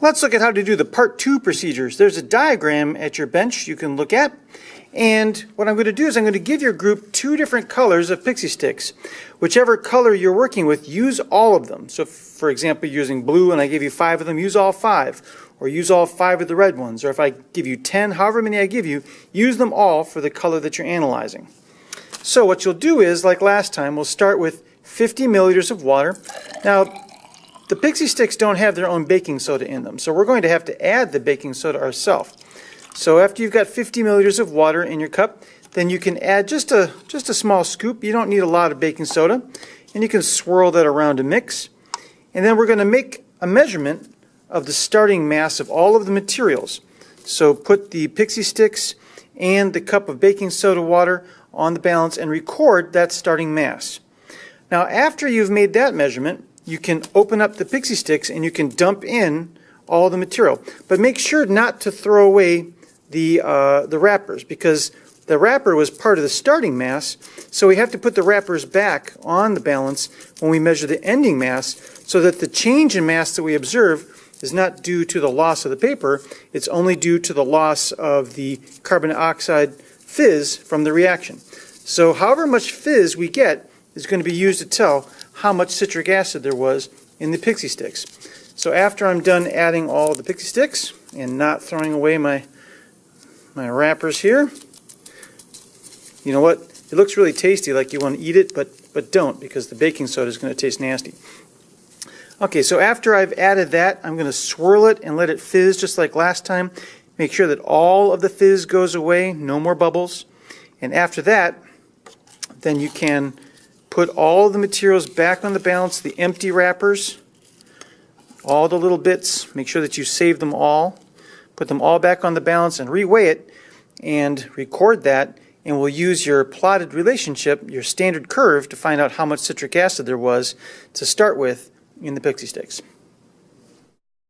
Let's look at how to do the part 2 procedures. There's a diagram at your bench you can look at. And what I'm going to do is I'm going to give your group 2 different colors of pixy-stix. Whichever color you're working with, use all of them. So for example, you're using blue and I give you 5 of them, use all 5. Or use all 5 of the red ones. Or if I give you 10, however many I give you, use them all for the color that you're analyzing. So what you'll do is, like last time, we'll start with 50 milliliters of water. Now, the pixy-stix don't have their own baking soda in them, so we're going to have to add the baking soda ourselves. So after you've got 50 milliliters of water in your cup, then you can add just a small scoop. You don't need a lot of baking soda, and you can swirl that around to mix. And then we're going to make a measurement of the starting mass of all of the materials. So put the pixy-stix and the cup of baking soda water on the balance and record that starting mass. Now after you've made that measurement, you can open up the pixy-stix and you can dump in all the material. But make sure not to throw away the wrappers, because the wrapper was part of the starting mass, so we have to put the wrappers back on the balance when we measure the ending mass, so that the change in mass that we observe is not due to the loss of the paper, it's only due to the loss of the carbon dioxide fizz from the reaction. So however much fizz we get is going to be used to tell how much citric acid there was in the pixy-stix. So after I'm done adding all the pixy-stix and not throwing away my wrappers here, you know what? It looks really tasty, like you want to eat it, but don't, because the baking soda is going to taste nasty. Okay, so after I've added that, I'm going to swirl it and let it fizz just like last time. Make sure that all of the fizz goes away, no more bubbles. And after that, then you can put all the materials back on the balance, the empty wrappers, all the little bits. Make sure that you save them all. Put them all back on the balance and reweigh it and record that. And we'll use your plotted relationship, your standard curve, to find out how much citric acid there was to start with in the pixy-stix.